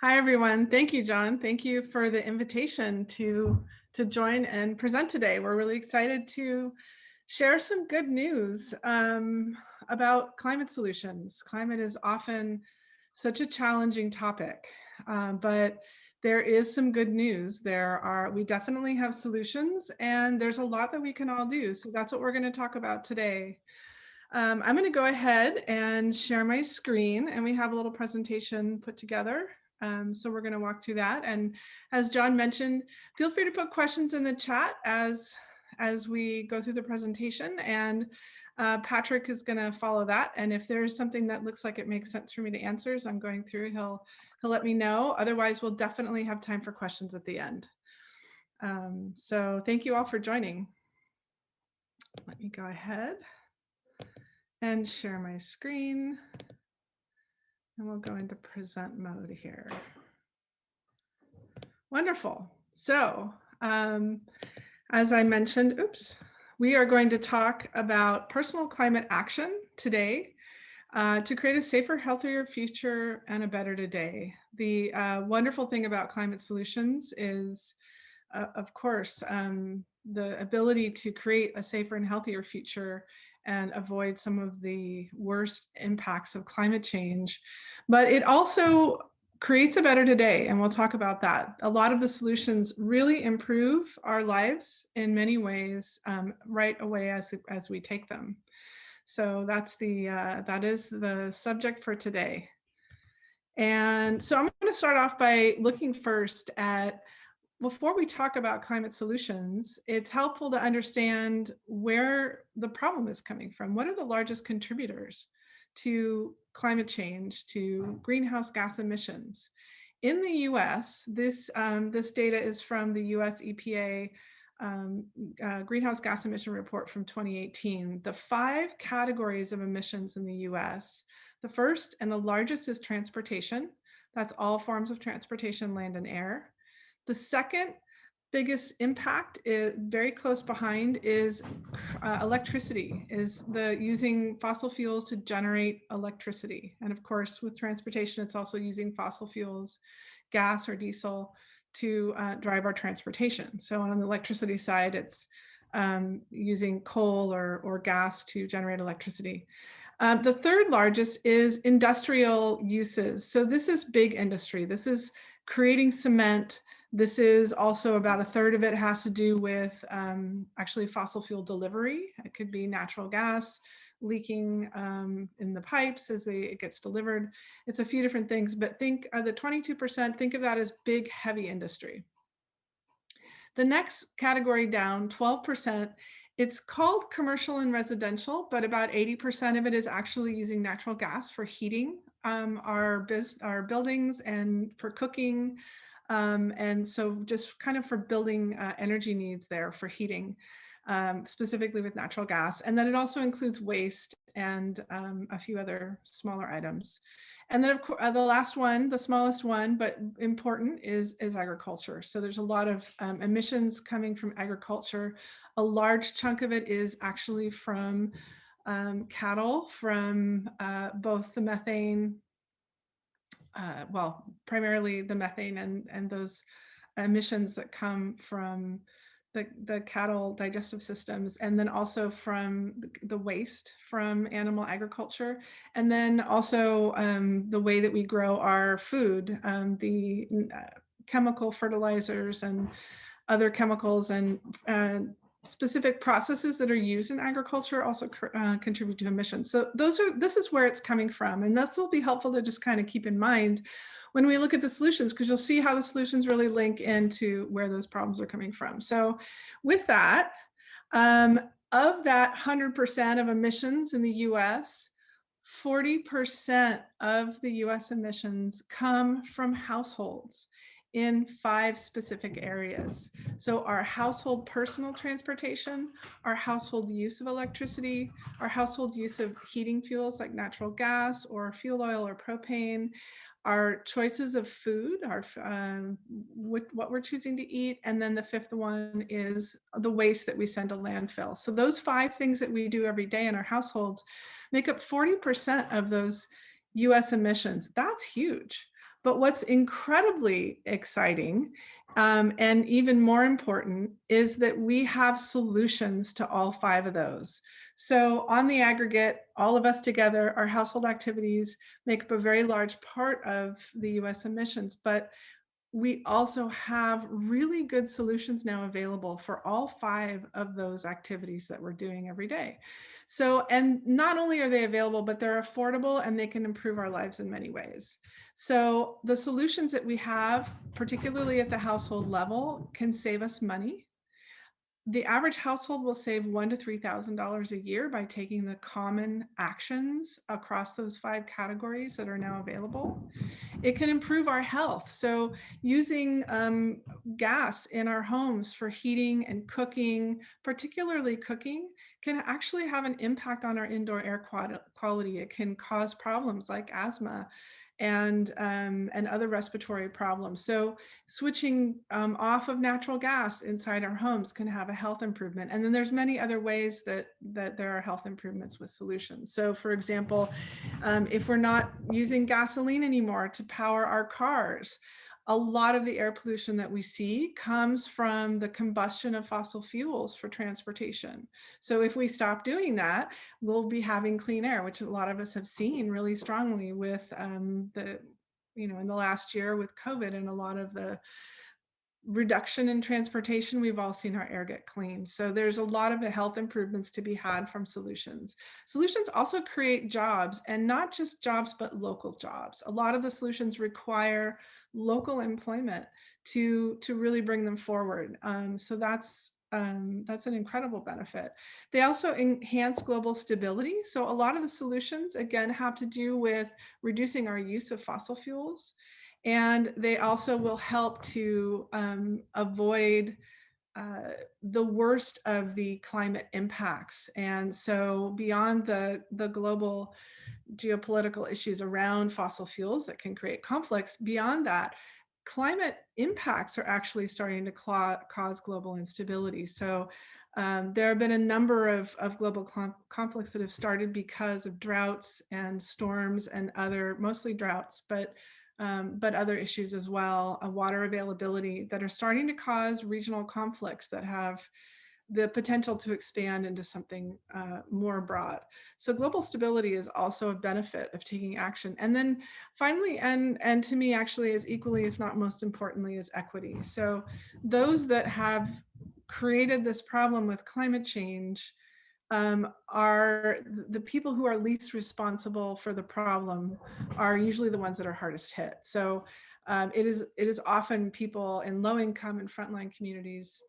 Hi, everyone. Thank you, John. Thank you for the invitation to join and present today. We're really excited to share some good news about climate solutions. Climate is often such a challenging topic, but there is some good news. We definitely have solutions, and there's a lot that we can all do. So that's what we're going to talk about today. I'm going to go ahead and share my screen, and we have a little presentation put together. So we're going to walk through that. And as John mentioned, feel free to put questions in the chat as we go through the presentation. And Patrick is going to follow that. And if there's something that looks like it makes sense for me to answer as I'm going through, he'll let me know. Otherwise, we'll definitely have time for questions at the end. So thank you all for joining. Let me go ahead and share my screen. And we'll go into present mode here. Wonderful. So as I mentioned, we are going to talk about personal climate action today to create a safer, healthier future and a better today. The wonderful thing about climate solutions is, of course, the ability to create a safer and healthier future and avoid some of the worst impacts of climate change. But it also creates a better today, and we'll talk about that. A lot of the solutions really improve our lives in many ways right away as we take them. So that is the subject for today. And so I'm going to start off by looking first at, before we talk about climate solutions, it's helpful to understand where the problem is coming from. What are the largest contributors to climate change, to greenhouse gas emissions? In the US, this data is from the US EPA greenhouse gas emission report from 2018. The 5 categories of emissions in the US, the first and the largest is transportation. That's all forms of transportation, land and air. The second biggest impact is very close behind is electricity, is using fossil fuels to generate electricity. And of course, with transportation, it's also using fossil fuels, gas or diesel, to drive our transportation. So on the electricity side, it's using coal or gas to generate electricity. The third largest is industrial uses. So this is big industry. This is creating cement. This is also about a third of it has to do with actually fossil fuel delivery. It could be natural gas leaking in the pipes as it gets delivered. It's a few different things, but think the 22%, think of that as big, heavy industry. The next category down, 12%, it's called commercial and residential, but about 80% of it is actually using natural gas for heating our buildings and for cooking. And so just kind of for building energy needs there for heating, specifically with natural gas. And then it also includes waste and a few other smaller items. And then of course, the last one, the smallest one, but important is agriculture. So there's a lot of emissions coming from agriculture. A large chunk of it is actually from cattle, from both the methane, well, primarily the methane and those emissions that come from the cattle digestive systems, and then also from the waste from animal agriculture, and then also the way that we grow our food, the chemical fertilizers and other chemicals and specific processes that are used in agriculture also contribute to emissions. So this is where it's coming from, and this will be helpful to just kind of keep in mind when we look at the solutions, because you'll see how the solutions really link into where those problems are coming from. So with that, of that 100% of emissions in the US, 40% of the US emissions come from households in 5 specific areas. So our household personal transportation, our household use of electricity, our household use of heating fuels like natural gas or fuel oil or propane, our choices of food, what we're choosing to eat, and then the 5th one is the waste that we send to landfill. So those 5 things that we do every day in our households make up 40% of those US emissions. That's huge. But what's incredibly exciting, and even more important, is that we have solutions to all 5 of those. So on the aggregate, all of us together, our household activities make up a very large part of the US emissions, but we also have really good solutions now available for all 5 of those activities that we're doing every day. So, and not only are they available, but they're affordable and they can improve our lives in many ways. So the solutions that we have, particularly at the household level, can save us money. The average household will save $1,000 to $3,000 a year by taking the common actions across those 5 categories that are now available. It can improve our health. So using gas in our homes for heating and cooking, particularly cooking, can actually have an impact on our indoor air quality. It can cause problems like asthma and other respiratory problems. So switching off of natural gas inside our homes can have a health improvement. And then there's many other ways that there are health improvements with solutions. So for example, if we're not using gasoline anymore to power our cars, a lot of the air pollution that we see comes from the combustion of fossil fuels for transportation. So if we stop doing that, we'll be having clean air, which a lot of us have seen really strongly with in the last year with COVID and a lot of the reduction in transportation, we've all seen our air get clean. So there's a lot of the health improvements to be had from solutions. Solutions also create jobs, and not just jobs, but local jobs. A lot of the solutions require local employment to really bring them forward. So that's an incredible benefit. They also enhance global stability. So a lot of the solutions, again, have to do with reducing our use of fossil fuels. And they also will help to avoid the worst of the climate impacts. And so beyond the global geopolitical issues around fossil fuels that can create conflicts, beyond that, climate impacts are actually starting to cause global instability. So there have been a number of global conflicts that have started because of droughts and storms and mostly droughts, but other issues as well, water availability, that are starting to cause regional conflicts that have the potential to expand into something more broad. So global stability is also a benefit of taking action. And then finally, and to me actually is equally, if not most importantly, is equity. So those that have created this problem with climate change are the people who are least responsible for the problem are usually the ones that are hardest hit. So it is often people in low income and frontline communities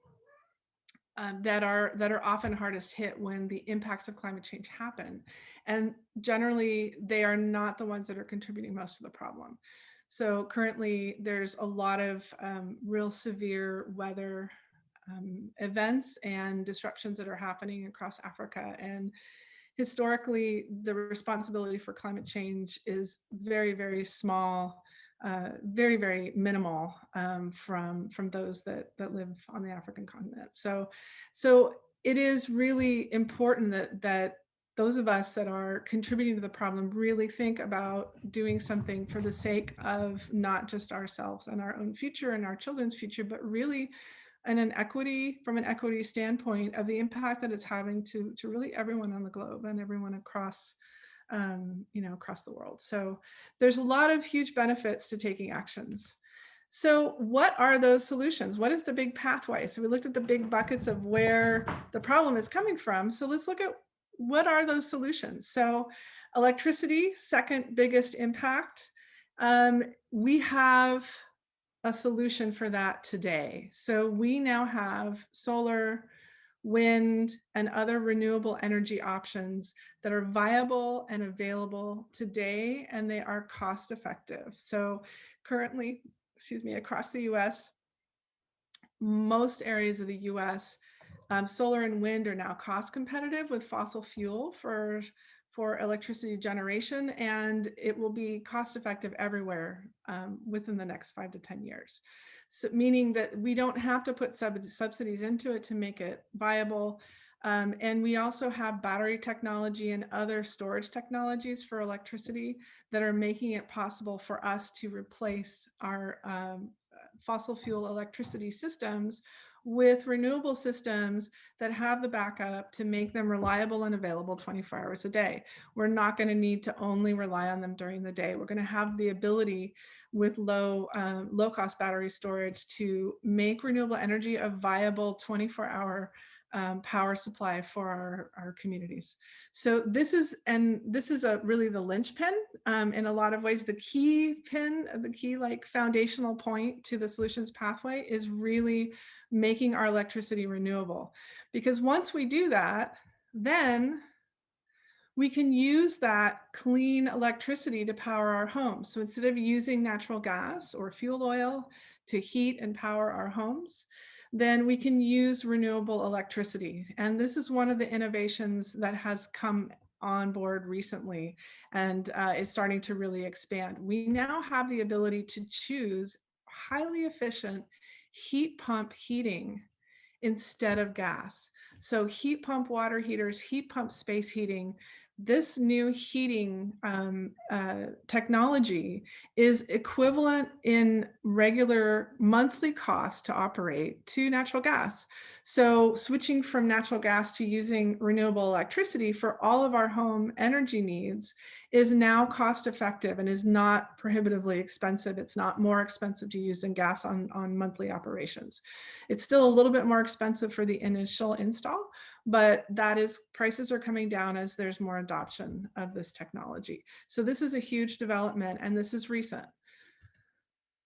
that are often hardest hit when the impacts of climate change happen. And generally, they are not the ones that are contributing most of the problem. So currently, there's a lot of real severe weather events and disruptions that are happening across Africa. And historically, the responsibility for climate change is very, very small, very, very minimal from those that live on the African continent. So it is really important that those of us that are contributing to the problem really think about doing something for the sake of not just ourselves and our own future and our children's future, but really from an equity standpoint of the impact that it's having to really everyone on the globe and everyone across across the world. So there's a lot of huge benefits to taking actions. So what are those solutions? What is the big pathway? So we looked at the big buckets of where the problem is coming from. So let's look at what are those solutions. So electricity, second biggest impact. We have a solution for that today. So we now have solar, wind, and other renewable energy options that are viable and available today, and they are cost effective. So currently, across the US, most areas of the US, solar and wind are now cost competitive with fossil fuel for electricity generation, and it will be cost effective everywhere within the next 5 to 10 years. So meaning that we don't have to put subsidies into it to make it viable. And we also have battery technology and other storage technologies for electricity that are making it possible for us to replace our fossil fuel electricity systems with renewable systems that have the backup to make them reliable and available 24 hours a day. We're not going to need to only rely on them during the day. We're going to have the ability with low cost battery storage to make renewable energy a viable 24-hour power supply for our communities. So this is really the linchpin in a lot of ways. The key like foundational point to the solutions pathway is really making our electricity renewable. Because once we do that, then we can use that clean electricity to power our homes. So instead of using natural gas or fuel oil to heat and power our homes, then we can use renewable electricity. And this is one of the innovations that has come on board recently and is starting to really expand. We now have the ability to choose highly efficient heat pump heating instead of gas. So heat pump water heaters, heat pump space heating, this new heating technology is equivalent in regular monthly cost to operate to natural gas. So switching from natural gas to using renewable electricity for all of our home energy needs is now cost effective and is not prohibitively expensive. It's not more expensive to use than gas on monthly operations. It's still a little bit more expensive for the initial install, but prices are coming down as there's more adoption of this technology. So this is a huge development, and this is recent.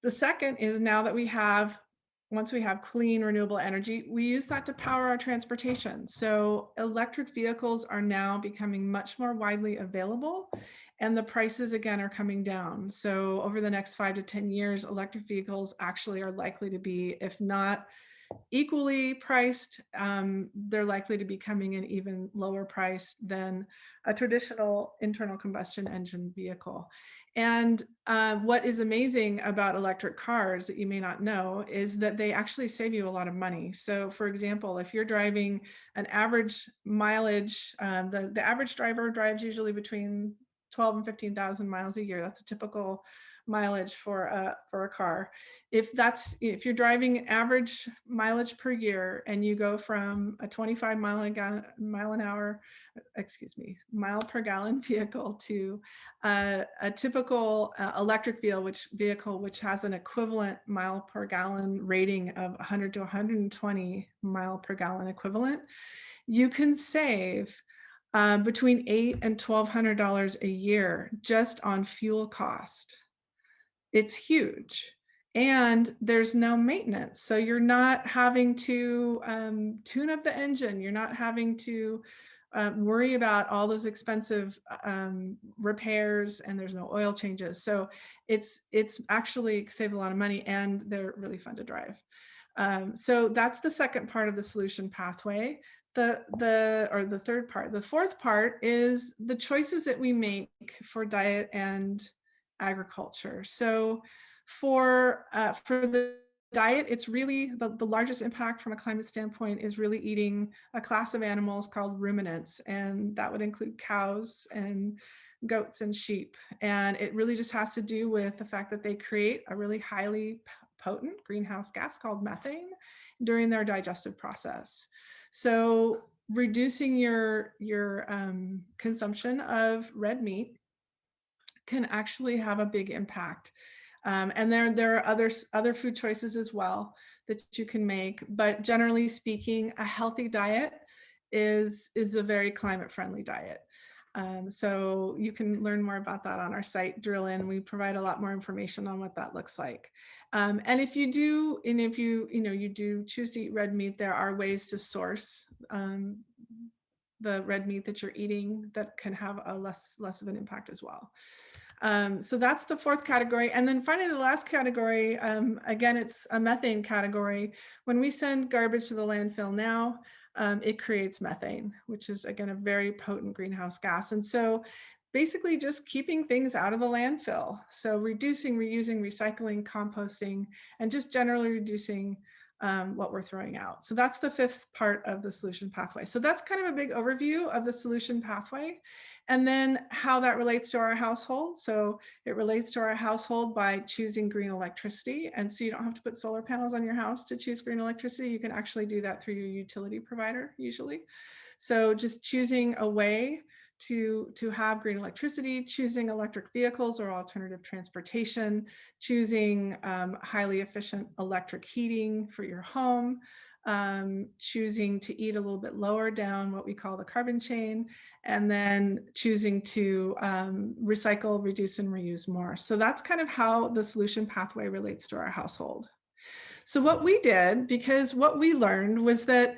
The second is now that once we have clean renewable energy, we use that to power our transportation. So electric vehicles are now becoming much more widely available, and the prices again are coming down. So over the next 5 to 10 years, electric vehicles actually are likely to be, if not equally priced, they're likely to be coming in even lower priced than a traditional internal combustion engine vehicle. And what is amazing about electric cars that you may not know is that they actually save you a lot of money. So for example, if you're driving an average mileage, the average driver drives usually between 12 and 15,000 miles a year. That's a typical mileage for a car. If you're driving average mileage per year and you go from a 25 mile per gallon vehicle to a typical electric vehicle which has an equivalent mile per gallon rating of 100 to 120 mile per gallon equivalent, you can save between $800 and $1,200 a year just on fuel cost. It's huge. And there's no maintenance. So you're not having to tune up the engine. You're not having to worry about all those expensive repairs, and there's no oil changes. So it's actually saved a lot of money, and they're really fun to drive. So that's the second part of the solution pathway. The third part. The fourth part is the choices that we make for diet and agriculture. So for the diet, it's really the largest impact from a climate standpoint is really eating a class of animals called ruminants, and that would include cows and goats and sheep. And it really just has to do with the fact that they create a really highly potent greenhouse gas called methane during their digestive process. So reducing your consumption of red meat can actually have a big impact. And there are other food choices as well that you can make. But generally speaking, a healthy diet is a very climate friendly diet. So you can learn more about that on our site, Drill In. We provide a lot more information on what that looks like. And if you do choose to eat red meat, there are ways to source the red meat that you're eating that can have a less of an impact as well. So that's the fourth category. And then finally, the last category, again, it's a methane category. When we send garbage to the landfill now, it creates methane, which is, again, a very potent greenhouse gas. And so basically just keeping things out of the landfill. So reducing, reusing, recycling, composting, and just generally reducing what we're throwing out. So that's the fifth part of the solution pathway. So that's kind of a big overview of the solution pathway, and then how that relates to our household. So it relates to our household by choosing green electricity. And so you don't have to put solar panels on your house to choose green electricity. You can actually do that through your utility provider usually. So just choosing a way to have green electricity, choosing electric vehicles or alternative transportation, choosing highly efficient electric heating for your home, choosing to eat a little bit lower down what we call the carbon chain, and then choosing to recycle, reduce, and reuse more. So that's kind of how the solution pathway relates to our household. So what we did, because what we learned was that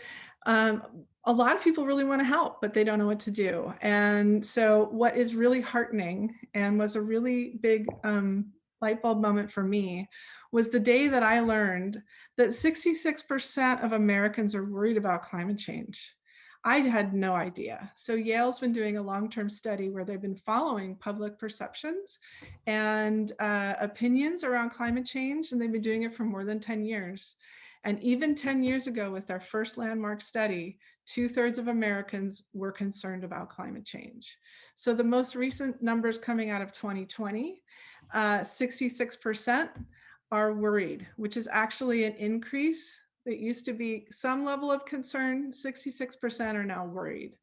a lot of people really want to help, but they don't know what to do. And so what is really heartening and was a really big light bulb moment for me was the day that I learned that 66% of Americans are worried about climate change. I had no idea. So Yale's been doing a long-term study where they've been following public perceptions and opinions around climate change, and they've been doing it for more than 10 years. And even 10 years ago, with their first landmark study, 2/3 of Americans were concerned about climate change. So the most recent numbers coming out of 2020, 66% are worried, which is actually an increase. It used to be some level of concern, 66% are now worried.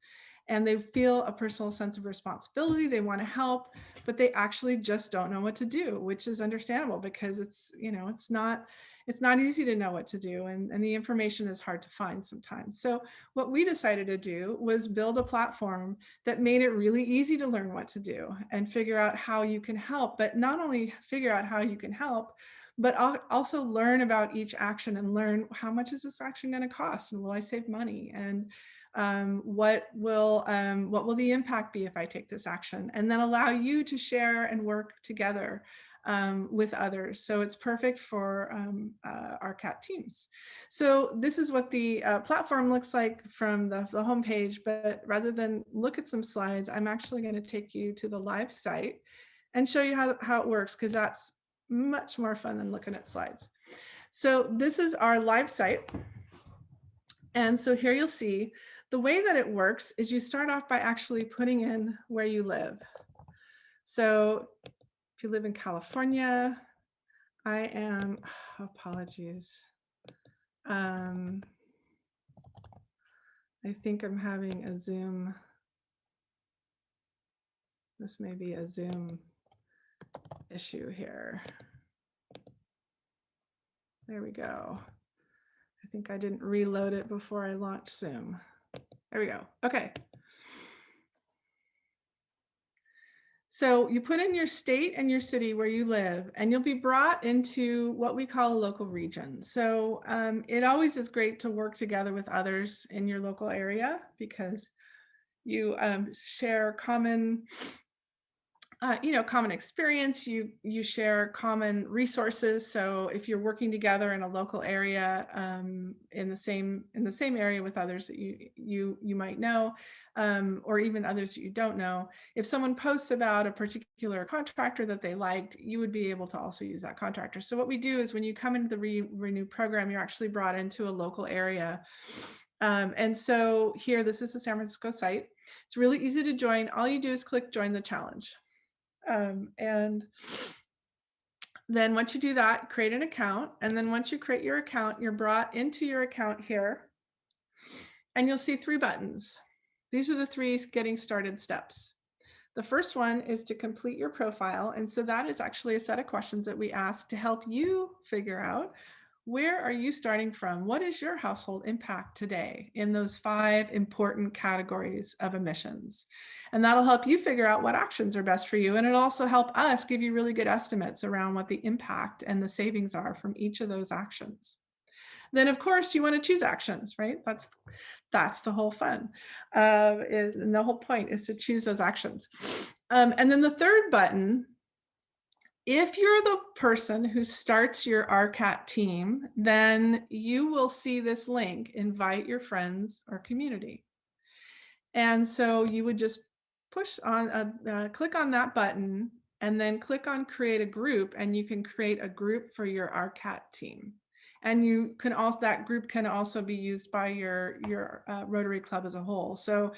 And they feel a personal sense of responsibility. They want to help, but they actually just don't know what to do, which is understandable because it's, you know, it's not easy to know what to do, and the information is hard to find sometimes. So what we decided to do was build a platform that made it really easy to learn what to do and figure out how you can help, but not only figure out how you can help, but also learn about each action and learn how much is this action going to cost, and will I save money, and what will the impact be if I take this action, and then allow you to share and work together with others. So it's perfect for our CAT teams. So this is what the platform looks like from the homepage, but rather than look at some slides, I'm actually going to take you to the live site and show you how it works, because that's much more fun than looking at slides. So this is our live site. And so here you'll see the way that it works is you start off by actually putting in where you live. So if you live in California, I am, apologies. I think I'm having a Zoom. This may be a Zoom issue here. There we go. I think I didn't reload it before I launched Zoom. There we go. Okay. So you put in your state and your city where you live, and you'll be brought into what we call a local region. So it always is great to work together with others in your local area, because you share common common experience, you share common resources. So if you're working together in a local area, in the same area with others that you might know, or even others that you don't know, if someone posts about a particular contractor that they liked, you would be able to also use that contractor. So what we do is when you come into the Renew program, you're actually brought into a local area. And so here, this is the San Francisco site. It's really easy to join. All you do is click join the challenge. And then once you do that, create an account. And then once you create your account, you're brought into your account here, and you'll see 3 buttons. These are the 3 getting started steps. The first one is to complete your profile. And so that is actually a set of questions that we ask to help you figure out, where are you starting from? What is your household impact today in those 5 important categories of emissions? And that'll help you figure out what actions are best for you. And it'll also help us give you really good estimates around what the impact and the savings are from each of those actions. Then, of course, you want to choose actions, right? That's the whole fun. And the whole point is to choose those actions. And then the third button, if you're the person who starts your RCAT team, then you will see this link, invite your friends or community. And so you would just push on, click on that button, and then click on create a group, and you can create a group for your RCAT team. And you can also, that group can also be used by your Rotary Club as a whole. So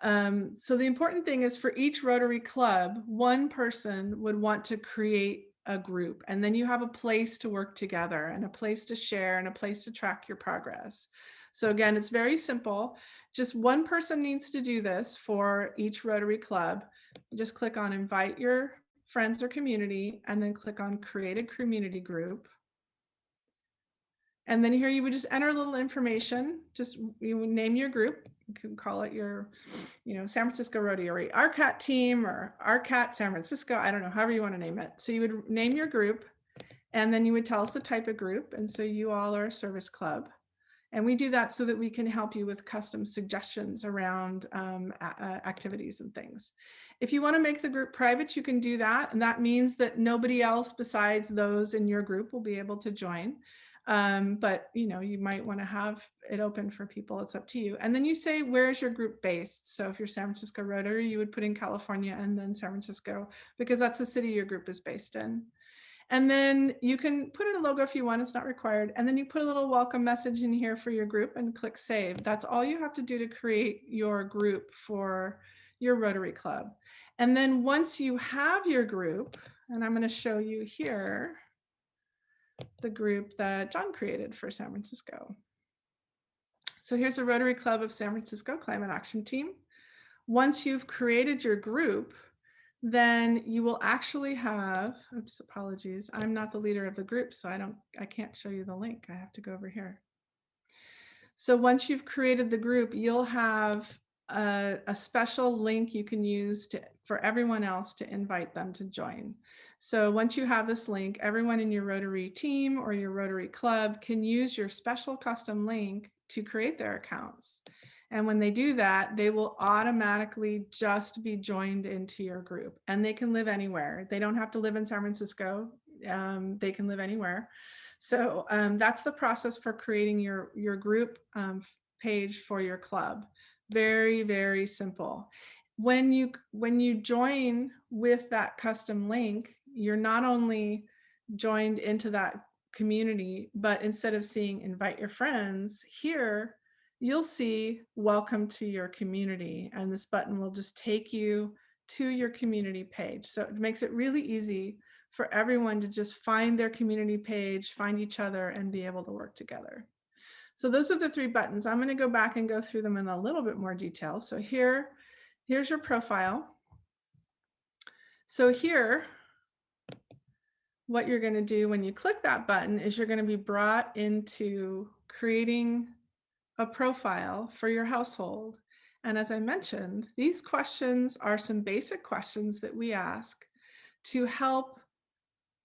so the important thing is for each Rotary Club, one person would want to create a group, and then you have a place to work together and a place to share and a place to track your progress. So again, it's very simple. Just one person needs to do this for each Rotary Club. Just click on invite your friends or community, and then click on create a community group. And then here you would just enter a little information. Just you would name your group. You can call it your, San Francisco Rotary RCAT team or RCAT San Francisco. I don't know, however you want to name it. So you would name your group, and then you would tell us the type of group. And so you all are a service club. And we do that so that we can help you with custom suggestions around activities and things. If you want to make the group private, you can do that. And that means that nobody else besides those in your group will be able to join. But you might want to have it open for people. It's up to you. And then you say, where's your group based? So if you're San Francisco Rotary, you would put in California and then San Francisco, because that's the city your group is based in. And then you can put in a logo if you want, it's not required. And then you put a little welcome message in here for your group and click save. That's all you have to do to create your group for your Rotary Club. And then once you have your group, and I'm going to show you here the group that John created for San Francisco. So here's the Rotary Club of San Francisco Climate Action Team. Once you've created your group, then you will actually have, oops, apologies. I'm not the leader of the group, so I can't show you the link. I have to go over here. So once you've created the group, you'll have a special link you can use for everyone else to invite them to join. So once you have this link, everyone in your Rotary team or your Rotary Club can use your special custom link to create their accounts. And when they do that, they will automatically just be joined into your group, and they can live anywhere. They don't have to live in San Francisco. They can live anywhere. So that's the process for creating your group page for your club. Very, very simple. When you join with that custom link, you're not only joined into that community, but instead of seeing invite your friends here, you'll see welcome to your community, and this button will just take you to your community page. So it makes it really easy for everyone to just find their community page, find each other, and be able to work together. So those are the 3 buttons. I'm going to go back and go through them in a little bit more detail. So here's your profile. So here, what you're going to do when you click that button is you're going to be brought into creating a profile for your household. And as I mentioned, these questions are some basic questions that we ask to help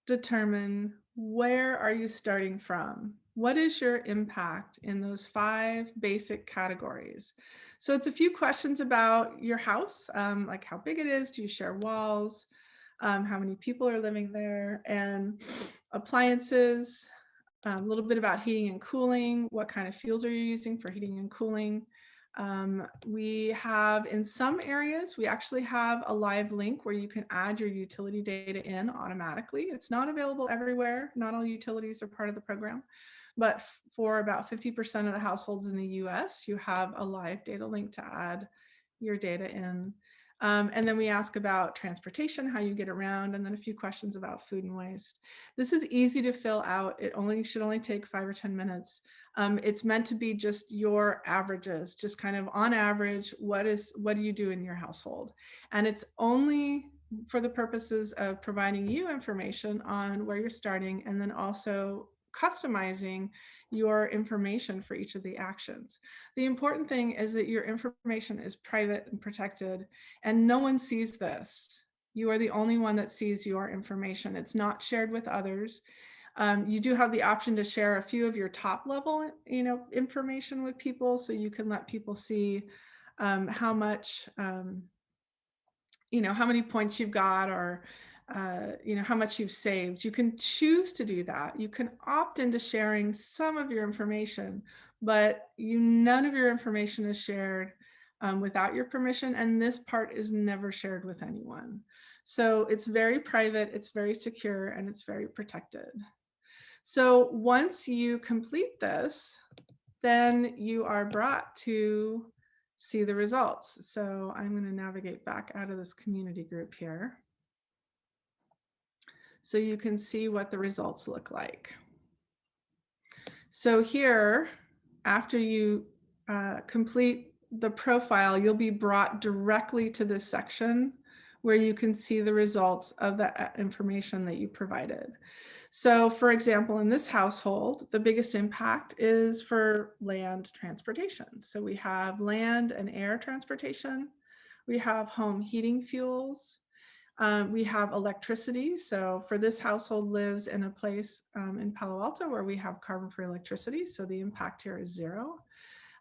determine where are you starting from? What is your impact in those 5 basic categories? So it's a few questions about your house, like how big it is, do you share walls, how many people are living there, and appliances, a little bit about heating and cooling, what kind of fuels are you using for heating and cooling. We have, in some areas, we actually have a live link where you can add your utility data in automatically. It's not available everywhere. Not all utilities are part of the program, but for about 50% of the households in the US, you have a live data link to add your data in. And then we ask about transportation, how you get around, and then a few questions about food and waste. This is easy to fill out. It should only take 5 or 10 minutes. It's meant to be just your averages, just kind of on average, what do you do in your household? And it's only for the purposes of providing you information on where you're starting, and then also customizing your information for each of the actions. The important thing is that your information is private and protected, and no one sees this. You are the only one that sees your information. It's not shared with others. You do have the option to share a few of your top level, information with people, so you can let people see how much, how many points you've got, or how much you've saved. You can choose to do that. You can opt into sharing some of your information, but none of your information is shared without your permission, and this part is never shared with anyone. So it's very private, it's very secure, and it's very protected. So once you complete this, then you are brought to see the results. So I'm going to navigate back out of this community group here, so you can see what the results look like. So here, after you complete the profile, you'll be brought directly to this section where you can see the results of that information that you provided. So for example, in this household, the biggest impact is for land transportation. So we have land and air transportation. We have home heating fuels. We have electricity. So for this household lives in a place in Palo Alto where we have carbon-free electricity. So the impact here is 0.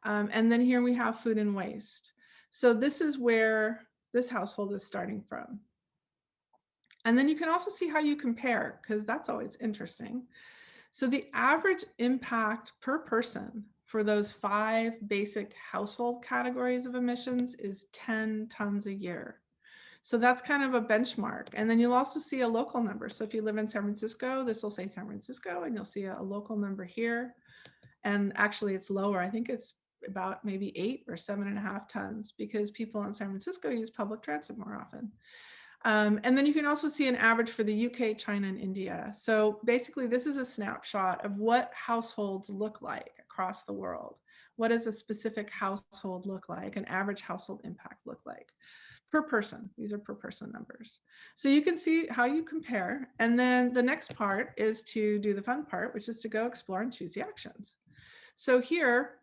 And then here we have food and waste. So this is where this household is starting from. And then you can also see how you compare, because that's always interesting. So the average impact per person for those 5 basic household categories of emissions is 10 tons a year. So that's kind of a benchmark. And then you'll also see a local number. So if you live in San Francisco, this will say San Francisco, and you'll see a local number here. And actually it's lower. I think it's about maybe 8 or 7.5 tons, because people in San Francisco use public transit more often. And then you can also see an average for the UK, China, and India. So basically this is a snapshot of what households look like across the world. What does a specific household look like? An average household impact look like? Per person. These are per person numbers. So you can see how you compare. And then the next part is to do the fun part, which is to go explore and choose the actions. So here,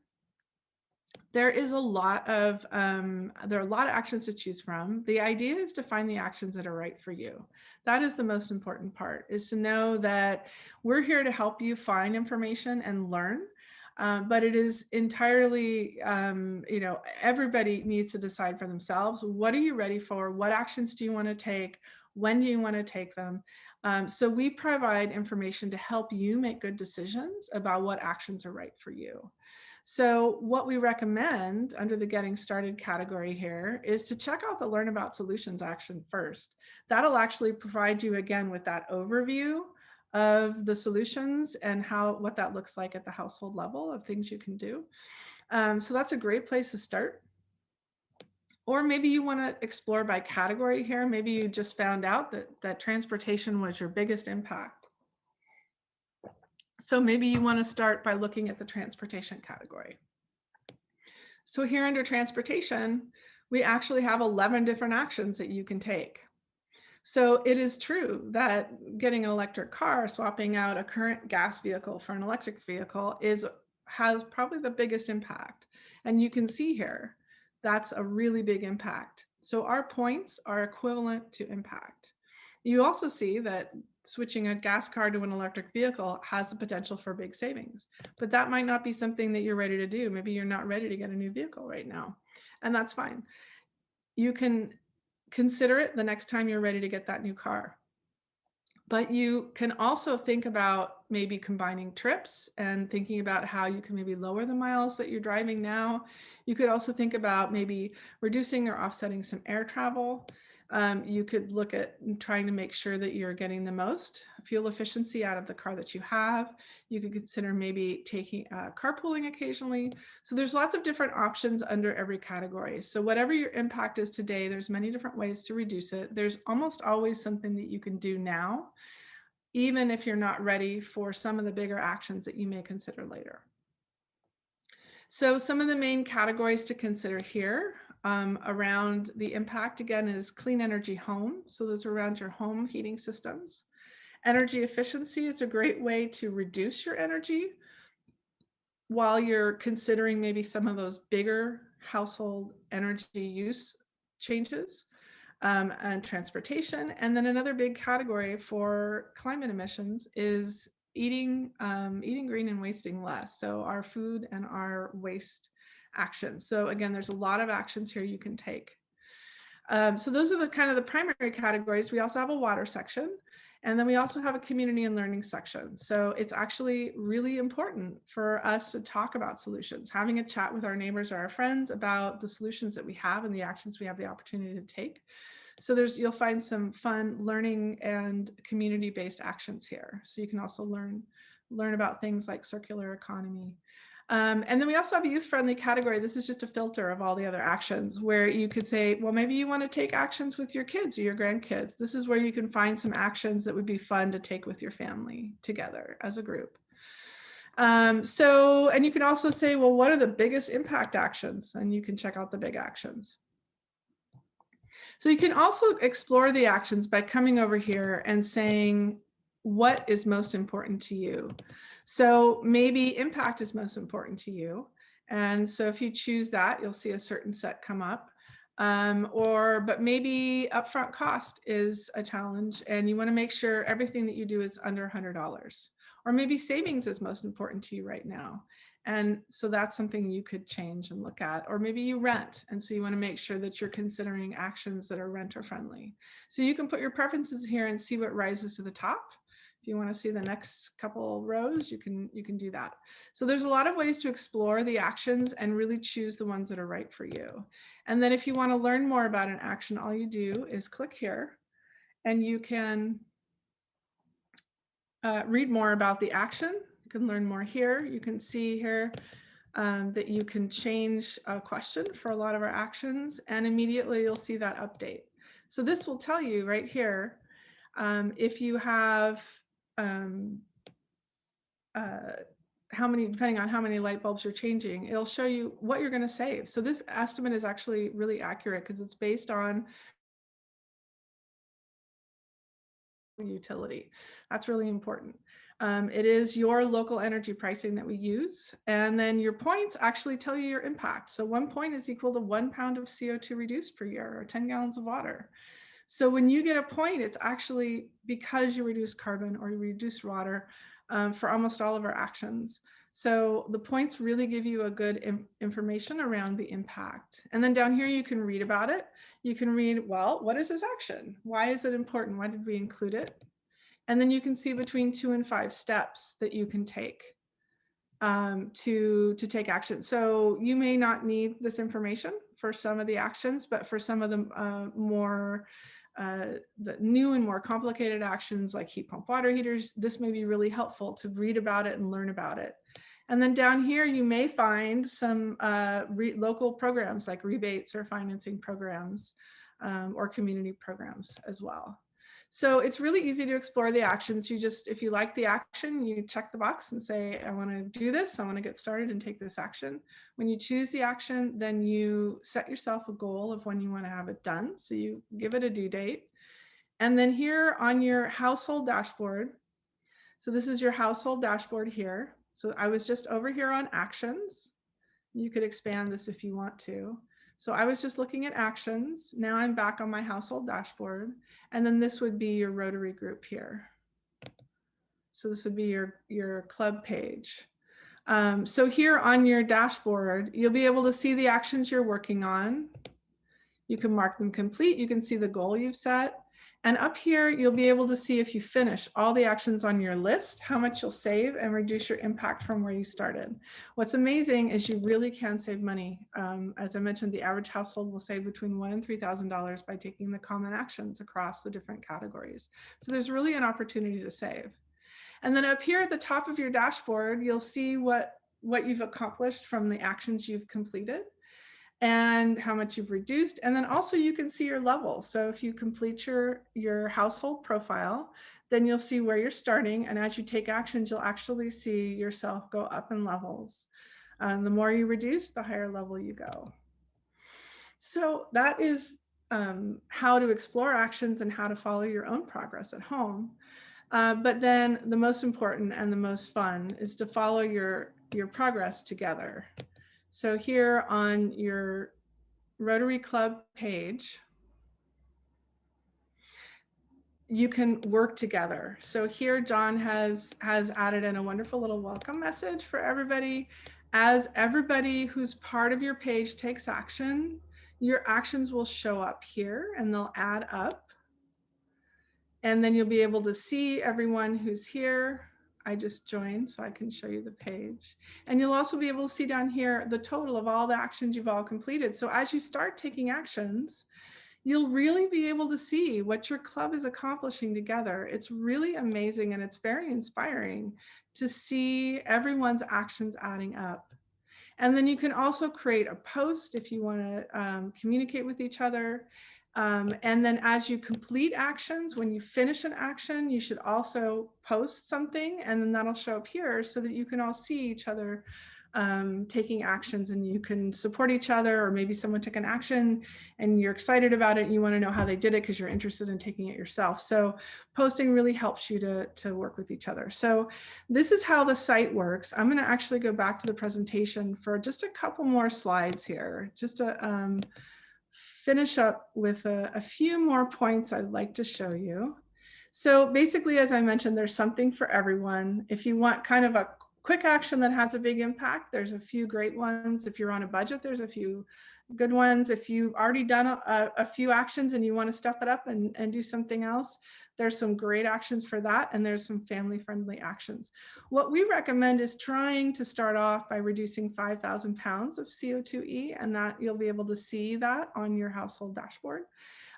there are a lot of actions to choose from. The idea is to find the actions that are right for you. That is the most important part, is to know that we're here to help you find information and learn. But it is entirely, everybody needs to decide for themselves. What are you ready for? What actions do you want to take? When do you want to take them? So we provide information to help you make good decisions about what actions are right for you. So what we recommend under the Getting Started category here is to check out the Learn About Solutions action first. That'll actually provide you again with that overview of the solutions and what that looks like at the household level of things you can do. So that's a great place to start. Or maybe you want to explore by category here. Maybe you just found out that transportation was your biggest impact. So maybe you want to start by looking at the transportation category. So here under transportation, we actually have 11 different actions that you can take. So it is true that getting an electric car, swapping out a current gas vehicle for an electric vehicle has probably the biggest impact. And you can see here, that's a really big impact. So our points are equivalent to impact. You also see that switching a gas car to an electric vehicle has the potential for big savings, but that might not be something that you're ready to do. Maybe you're not ready to get a new vehicle right now, and that's fine. You can consider it the next time you're ready to get that new car. But you can also think about maybe combining trips and thinking about how you can maybe lower the miles that you're driving now. You could also think about maybe reducing or offsetting some air travel. You could look at trying to make sure that you're getting the most fuel efficiency out of the car that you have. You could consider maybe taking carpooling occasionally. So there's lots of different options under every category. So whatever your impact is today, there's many different ways to reduce it. There's almost always something that you can do now, even if you're not ready for some of the bigger actions that you may consider later. So some of the main categories to consider here around the impact, again, is clean energy home. So those are around your home heating systems. Energy efficiency is a great way to reduce your energy while you're considering maybe some of those bigger household energy use changes. And transportation. And then another big category for climate emissions is eating green and wasting less. So our food and our waste actions. So again, there's a lot of actions here you can take. So those are the kind of the primary categories. We also have a water section, and then we also have a community and learning section. So it's actually really important for us to talk about solutions, having a chat with our neighbors or our friends about the solutions that we have and the actions we have the opportunity to take. So you'll find some fun learning and community-based actions here. So you can also learn learn about things like circular economy. And then we also have a youth-friendly category. This is just a filter of all the other actions where you could say, well, maybe you want to take actions with your kids or your grandkids. This is where you can find some actions that would be fun to take with your family together as a group. And you can also say, well, what are the biggest impact actions? And you can check out the big actions. So you can also explore the actions by coming over here and saying, what is most important to you? So maybe impact is most important to you. And so if you choose that, you'll see a certain set come up. But maybe upfront cost is a challenge and you want to make sure everything that you do is under $100. Or maybe savings is most important to you right now. And so that's something you could change and look at. Or maybe you rent. And so you want to make sure that you're considering actions that are renter friendly. So you can put your preferences here and see what rises to the top. If you want to see the next couple rows, you can do that. So there's a lot of ways to explore the actions and really choose the ones that are right for you. And then if you want to learn more about an action, all you do is click here and you can read more about the action. You can learn more here. You can see here that you can change a question for a lot of our actions, and immediately you'll see that update. So this will tell you right here if you have how many, depending on how many light bulbs you're changing, it'll show you what you're going to save. So this estimate is actually really accurate because it's based on utility. That's really important. It is your local energy pricing that we use. And then your points actually tell you your impact. So 1 point is equal to 1 pound of CO2 reduced per year or 10 gallons of water. So when you get a point, it's actually because you reduce carbon or you reduce water for almost all of our actions. So the points really give you a good information around the impact. And then down here, you can read about it. You can read, well, what is this action? Why is it important? Why did we include it? And then you can see between 2 and 5 steps that you can take to take action. So you may not need this information for some of the actions, but for some of the the new and more complicated actions like heat pump water heaters, this may be really helpful to read about it and learn about it. And then down here, you may find some local programs like rebates or financing programs or community programs as well. So it's really easy to explore the actions. You just, if you like the action, you check the box and say, I want to do this. I want to get started and take this action. When you choose the action, then you set yourself a goal of when you want to have it done. So you give it a due date. And then here on your household dashboard, so this is your household dashboard here. So I was just over here on actions. You could expand this if you want to. So I was just looking at actions. Now I'm back on my household dashboard. And then this would be your Rotary group here. So this would be your club page. So here on your dashboard, you'll be able to see the actions you're working on. You can mark them complete. You can see the goal you've set. And up here, you'll be able to see if you finish all the actions on your list, how much you'll save and reduce your impact from where you started. What's amazing is you really can save money. As I mentioned, the average household will save between $1,000 and $3,000 by taking the common actions across the different categories. So there's really an opportunity to save. And then up here at the top of your dashboard, you'll see what you've accomplished from the actions you've completed and how much you've reduced. And then also you can see your level. So if you complete your household profile, then you'll see where you're starting. And as you take actions, you'll actually see yourself go up in levels. The more you reduce, the higher level you go. So that is how to explore actions and how to follow your own progress at home. But then the most important and the most fun is to follow your progress together. So here on your Rotary Club page, you can work together. So here John has added in a wonderful little welcome message for everybody. As everybody who's part of your page takes action, your actions will show up here and they'll add up. And then you'll be able to see everyone who's here. I just joined so I can show you the page. And you'll also be able to see down here the total of all the actions you've all completed. So as you start taking actions, you'll really be able to see what your club is accomplishing together. It's really amazing and it's very inspiring to see everyone's actions adding up. And then you can also create a post if you want to communicate with each other. And then as you complete actions, when you finish an action, you should also post something, and then that'll show up here so that you can all see each other taking actions, and you can support each other. Or maybe someone took an action and you're excited about it and you want to know how they did it because you're interested in taking it yourself. So posting really helps you to work with each other. So this is how the site works. I'm going to actually go back to the presentation for just a couple more slides here, just to finish up with a few more points I'd like to show you. So basically, as I mentioned, there's something for everyone. If you want kind of a quick action that has a big impact, there's a few great ones. If you're on a budget, there's a few good ones. If you've already done a few actions and you want to step it up and do something else, there's some great actions for that. And there's some family-friendly actions. What we recommend is trying to start off by reducing 5,000 pounds of CO2e, and that you'll be able to see that on your household dashboard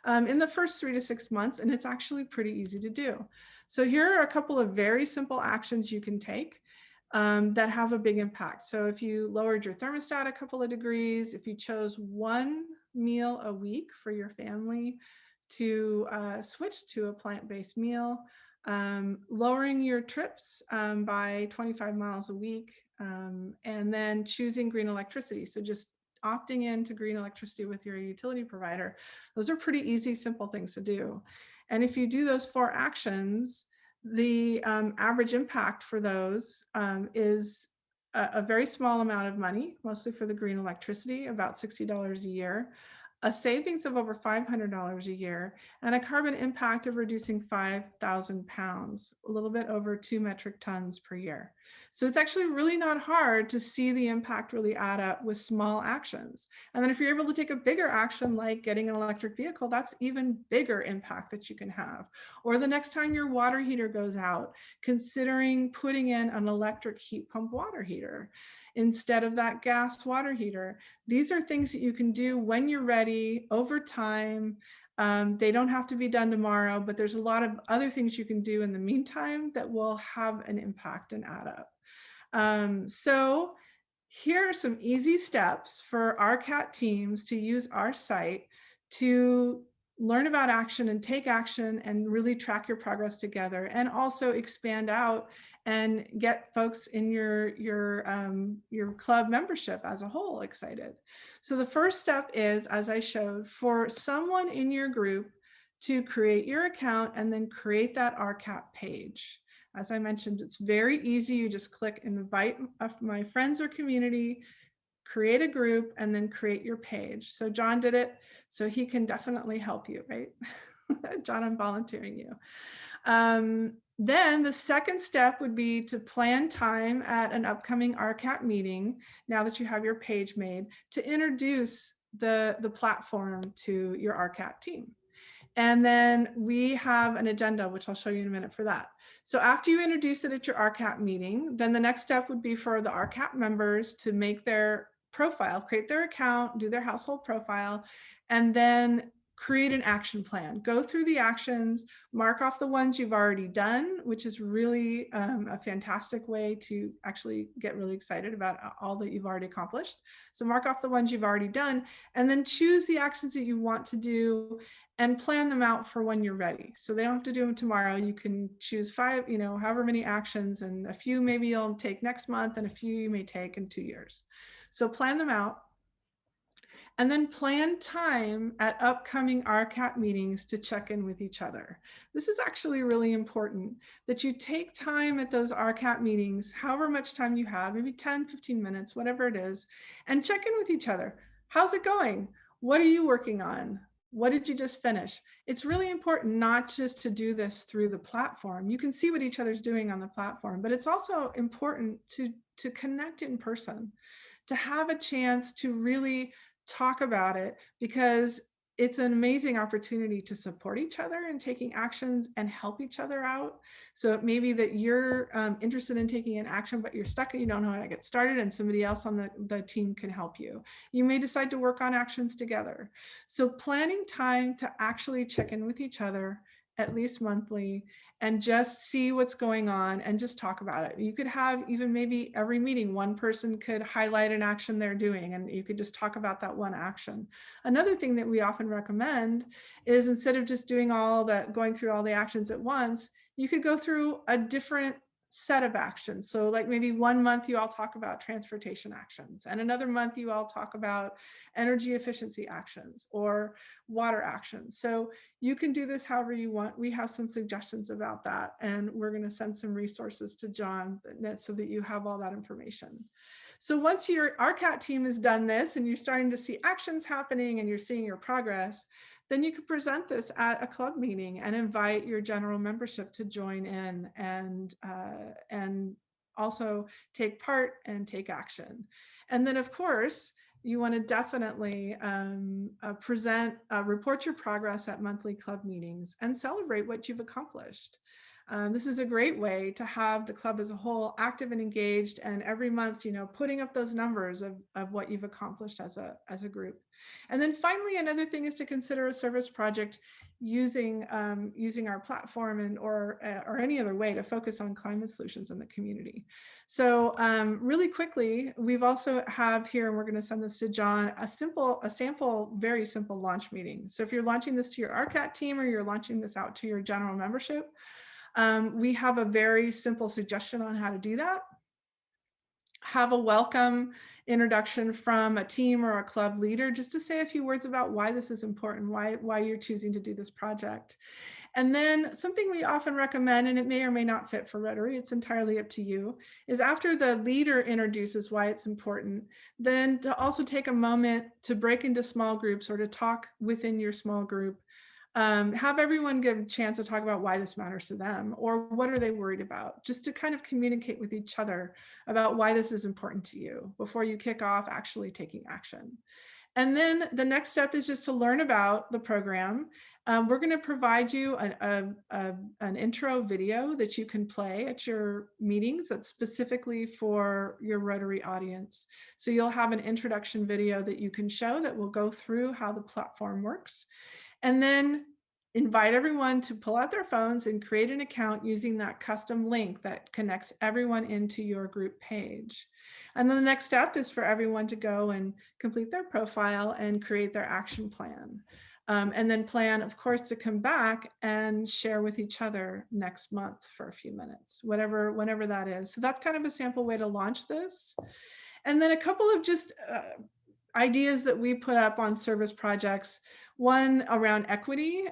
in the first 3 to 6 months, and it's actually pretty easy to do. So here are a couple of very simple actions you can take that have a big impact. So if you lowered your thermostat a couple of degrees, if you chose one meal a week for your family to switch to a plant-based meal, lowering your trips by 25 miles a week, and then choosing green electricity. So just opting into green electricity with your utility provider. Those are pretty easy, simple things to do. And if you do those 4 actions, the average impact for those is a very small amount of money, mostly for the green electricity, about $60 a year, a savings of over $500 a year, and a carbon impact of reducing 5,000 pounds, a little bit over 2 metric tons per year. So it's actually really not hard to see the impact really add up with small actions. And then if you're able to take a bigger action like getting an electric vehicle, that's even bigger impact that you can have. Or the next time your water heater goes out, considering putting in an electric heat pump water heater instead of that gas water heater. These are things that you can do when you're ready over time. They don't have to be done tomorrow, but there's a lot of other things you can do in the meantime that will have an impact and add up. So here are some easy steps for our CAT teams to use our site to learn about action and take action and really track your progress together, and also expand out and get folks in your club membership as a whole excited. So the first step is, as I showed, for someone in your group to create your account and then create that RCAT page. As I mentioned, it's very easy. You just click invite my friends or community, create a group, and then create your page. So John did it, so he can definitely help you, right? John, I'm volunteering you. Then the second step would be to plan time at an upcoming RCAT meeting, now that you have your page made, to introduce the platform to your RCAT team. And then we have an agenda, which I'll show you in a minute for that. So after you introduce it at your RCAT meeting, then the next step would be for the RCAT members to make their profile, create their account, do their household profile, and then create an action plan. Go through the actions, mark off the ones you've already done, which is really a fantastic way to actually get really excited about all that you've already accomplished. So mark off the ones you've already done, and then choose the actions that you want to do and plan them out for when you're ready. So they don't have to do them tomorrow. You can choose 5, however many actions, and a few maybe you'll take next month and a few you may take in 2 years. So plan them out. And then plan time at upcoming RCAT meetings to check in with each other. This is actually really important, that you take time at those RCAT meetings, however much time you have, maybe 10, 15 minutes, whatever it is, and check in with each other. How's it going? What are you working on? What did you just finish? It's really important not just to do this through the platform. You can see what each other's doing on the platform, but it's also important to connect in person, to have a chance to really talk about it, because it's an amazing opportunity to support each other in taking actions and help each other out. So it may be that you're interested in taking an action, but you're stuck and you don't know how to get started, and somebody else on the team can help you. You may decide to work on actions together. So planning time to actually check in with each other at least monthly and just see what's going on and just talk about it. You could have even maybe every meeting, one person could highlight an action they're doing and you could just talk about that one action. Another thing that we often recommend is instead of just doing going through all the actions at once, you could go through a different set of actions. So like maybe one month you all talk about transportation actions and another month you all talk about energy efficiency actions or water actions. So you can do this however you want. We have some suggestions about that, and we're going to send some resources to John so that you have all that information. So once your RCAT team has done this and you're starting to see actions happening and you're seeing your progress, then you could present this at a club meeting and invite your general membership to join in and also take part and take action. And then of course, you want to definitely report your progress at monthly club meetings and celebrate what you've accomplished. This is a great way to have the club as a whole active and engaged, and every month, putting up those numbers of what you've accomplished as a group. And then finally, another thing is to consider a service project using our platform or any other way to focus on climate solutions in the community. So really quickly, we've also have here, and we're going to send this to John, a sample, very simple launch meeting. So if you're launching this to your RCAT team or you're launching this out to your general membership, we have a very simple suggestion on how to do that. Have a welcome introduction from a team or a club leader just to say a few words about why this is important, why you're choosing to do this project. And then something we often recommend, and it may or may not fit for Rotary, it's entirely up to you, is after the leader introduces why it's important, then to also take a moment to break into small groups or to talk within your small group. Have everyone give a chance to talk about why this matters to them or what are they worried about, just to kind of communicate with each other about why this is important to you before you kick off actually taking action. And then the next step is just to learn about the program. We're going to provide you an intro video that you can play at your meetings that's specifically for your Rotary audience. So you'll have an introduction video that you can show that will go through how the platform works. And then invite everyone to pull out their phones and create an account using that custom link that connects everyone into your group page. And then the next step is for everyone to go and complete their profile and create their action plan. And then plan, of course, to come back and share with each other next month for a few minutes, whenever that is. So that's kind of a sample way to launch this. And then a couple of just ideas that we put up on service projects. One around equity.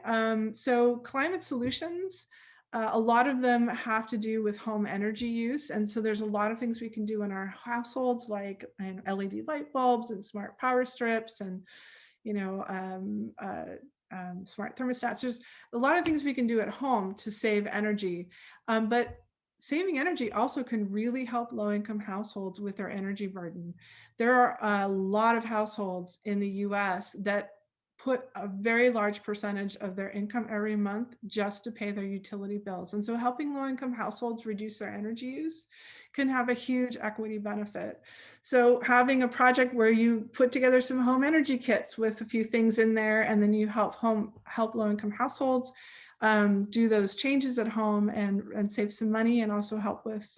So climate solutions, a lot of them have to do with home energy use. And so there's a lot of things we can do in our households, like LED light bulbs and smart power strips and, smart thermostats. There's a lot of things we can do at home to save energy. But saving energy also can really help low-income households with their energy burden. There are a lot of households in the US that put a very large percentage of their income every month just to pay their utility bills. And so helping low-income households reduce their energy use can have a huge equity benefit. So having a project where you put together some home energy kits with a few things in there, and then you help low-income households do those changes at home and save some money and also help with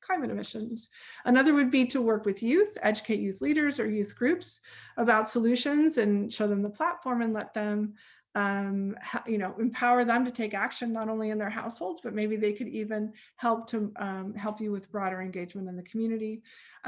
climate emissions. Another would be to work with youth, educate youth leaders or youth groups about solutions and show them the platform and let them, empower them to take action not only in their households, but maybe they could even help you with broader engagement in the community.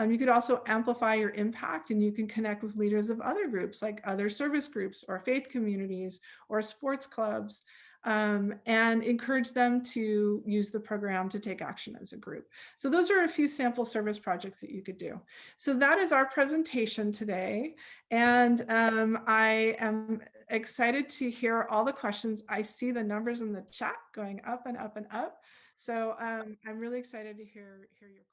You could also amplify your impact, and you can connect with leaders of other groups like other service groups or faith communities or sports clubs. And encourage them to use the program to take action as a group. So those are a few sample service projects that you could do. So that is our presentation today. And I am excited to hear all the questions. I see the numbers in the chat going up and up and up. So I'm really excited to hear your questions.